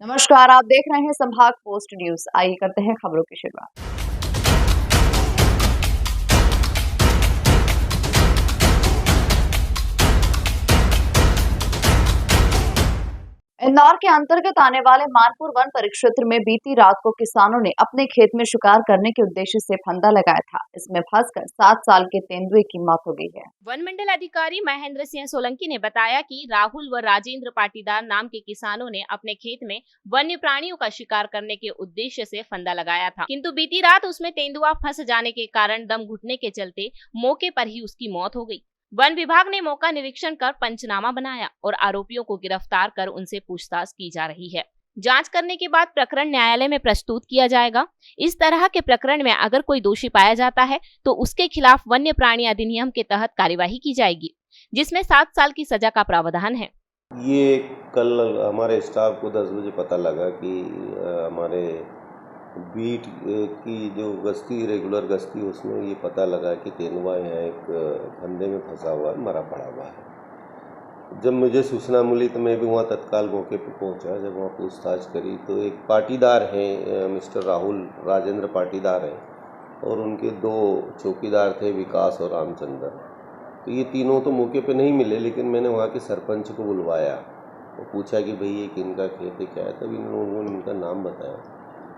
नमस्कार, आप देख रहे हैं संभाग पोस्ट न्यूज। आइए करते हैं खबरों की शुरुआत। इंदौर के अंतर्गत आने वाले मानपुर वन परिक्षेत्र में बीती रात को किसानों ने अपने खेत में शिकार करने के उद्देश्य से फंदा लगाया था। इसमें फंसकर 7 साल के तेंदुए की मौत हो गई है। वन मंडल अधिकारी महेंद्र सिंह सोलंकी ने बताया कि राहुल व राजेंद्र पाटीदार नाम के किसानों ने अपने खेत में वन्य प्राणियों का शिकार करने के उद्देश्य से फंदा लगाया था, किंतु बीती रात उसमें तेंदुआ फंस जाने के कारण दम घुटने के चलते मौके पर ही उसकी मौत हो गई। वन विभाग ने मौका निरीक्षण कर पंचनामा बनाया और आरोपियों को गिरफ्तार कर उनसे पूछताछ की जा रही है। जांच करने के बाद प्रकरण न्यायालय में प्रस्तुत किया जाएगा। इस तरह के प्रकरण में अगर कोई दोषी पाया जाता है तो उसके खिलाफ वन्य प्राणी अधिनियम के तहत कार्यवाही की जाएगी, जिसमें 7 साल की सजा का प्रावधान है। ये कल हमारे स्टाफ को 10 बजे पता लगा कि हमारे बीट की जो गश्ती रेगुलर गश्ती उसमें ये पता लगा कि तेंदुआ यहाँ एक फंदे में फंसा हुआ है, मरा पड़ा हुआ है। जब मुझे सूचना मिली तो मैं भी वहाँ तत्काल मौके पर पहुँचा। जब वहाँ पूछताछ करी तो एक पाटीदार हैं, मिस्टर राहुल राजेंद्र पाटीदार हैं, और उनके 2 चौकीदार थे, विकास और रामचंद्र। तो ये तीनों तो मौके पे नहीं मिले, लेकिन मैंने वहाँ के सरपंच को बुलवाया और पूछा कि भाई ये किनका खेत है, क्या है। तब उन्होंने इनका नाम बताया।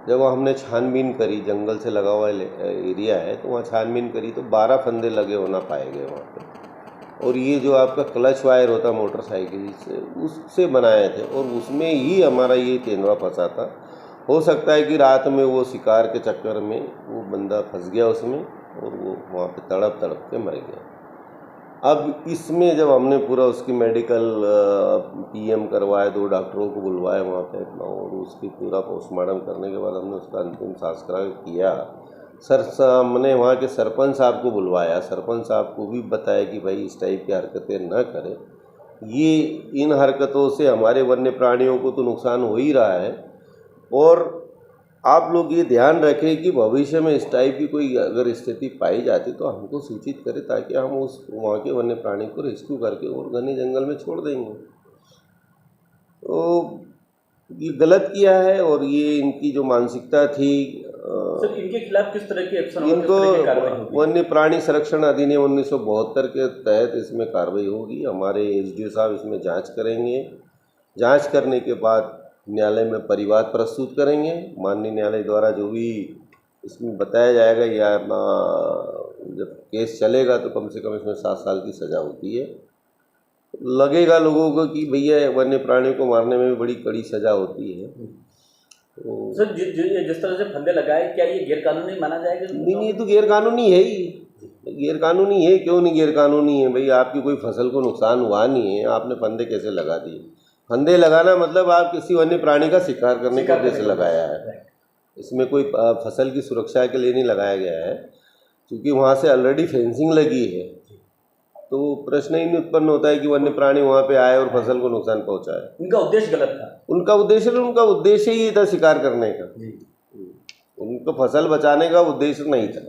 जब हमने छानबीन करी, जंगल से लगा हुआ एरिया है, तो वहाँ छानबीन करी तो 12 फंदे लगे होना पाए गए वहाँ पे। और ये जो आपका क्लच वायर होता मोटरसाइकिल से, उससे बनाए थे, और उसमें ही हमारा ये तेंदुआ फंसा था। हो सकता है कि रात में वो शिकार के चक्कर में वो बंदा फंस गया उसमें, और वो वहाँ पे तड़प तड़प के मर गया। अब इसमें जब हमने पूरा उसकी मेडिकल पीएम करवाया, 2 डॉक्टरों को बुलवाए वहाँ पे अपना, और उसकी पूरा पोस्टमार्टम करने के बाद हमने उसका अंतिम संस्कार किया। हमने वहाँ के सरपंच साहब को बुलवाया, सरपंच साहब को भी बताया कि भाई इस टाइप की हरकतें न करें। ये इन हरकतों से हमारे वन्य प्राणियों को तो नुकसान हो ही रहा है, और आप लोग ये ध्यान रखें कि भविष्य में इस टाइप की कोई अगर स्थिति पाई जाती तो हमको सूचित करें, ताकि हम उस वहाँ के वन्य प्राणी को रेस्क्यू करके और घने जंगल में छोड़ देंगे। तो ये गलत किया है, और ये इनकी जो मानसिकता थी। सर, इनके खिलाफ किस तरह की एक्शन होगी, इनको किस तरह की कार्रवाई होगी? वन्य प्राणी संरक्षण अधिनियम 1972 के तहत इसमें कार्रवाई होगी। हमारे एसडीओ साहब इसमें जाँच करेंगे। जाँच करने के बाद न्यायालय में परिवाद प्रस्तुत करेंगे। माननीय न्यायालय द्वारा जो भी इसमें बताया जाएगा, या जब केस चलेगा तो कम से कम इसमें 7 साल की सज़ा होती है। लगेगा लोगों को कि भैया वन्य प्राणियों को मारने में भी बड़ी कड़ी सज़ा होती है। तो सर, जिस तरह से फंदे लगाए, क्या ये गैरकानूनी माना जाएगा? नहीं, ये तो गैरकानूनी है ही। गैरकानूनी है, क्यों नहीं गैरकानूनी है भाई? आपकी कोई फसल को नुकसान हुआ नहीं है, आपने फंदे कैसे लगा दिए? फंदे लगाना मतलब आप किसी वन्य प्राणी का शिकार करने के उद्देश्य से लगाया है। इसमें कोई फसल की सुरक्षा के लिए नहीं लगाया गया है, क्योंकि वहाँ से ऑलरेडी फेंसिंग लगी है। तो प्रश्न ही नहीं उत्पन्न होता है कि वन्य प्राणी वहाँ पे आए और फसल को नुकसान पहुँचाए। उनका उद्देश्य गलत था। उनका उद्देश्य ही था शिकार करने का। उनको फसल बचाने का उद्देश्य नहीं था।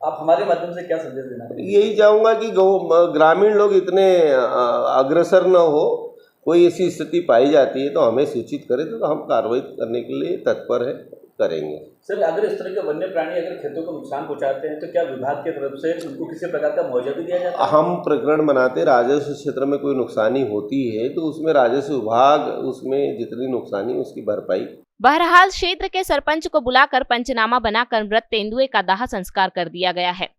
आप हमारे माध्यम से क्या संदेश देना चाहेंगे? यही चाहूँगा कि ग्रामीण लोग इतने अग्रसर न हो। कोई ऐसी स्थिति पाई जाती है तो हमें सूचित करें, तो हम कार्रवाई करने के लिए तत्पर है, करेंगे। सर, अगर इस तरह के वन्य प्राणी अगर खेतों को नुकसान पहुंचाते हैं तो क्या विभाग की तरफ से उनको किसी प्रकार का मुआवजा भी दिया जाता है? हम प्रकरण बनाते, राजस्व क्षेत्र में कोई नुकसानी होती है तो उसमें राजस्व विभाग उसमें जितनी नुकसानी उसकी भरपाई। बहरहाल क्षेत्र के सरपंच को बुलाकर पंचनामा बनाकर मृत तेंदुए का दाह संस्कार कर दिया गया है।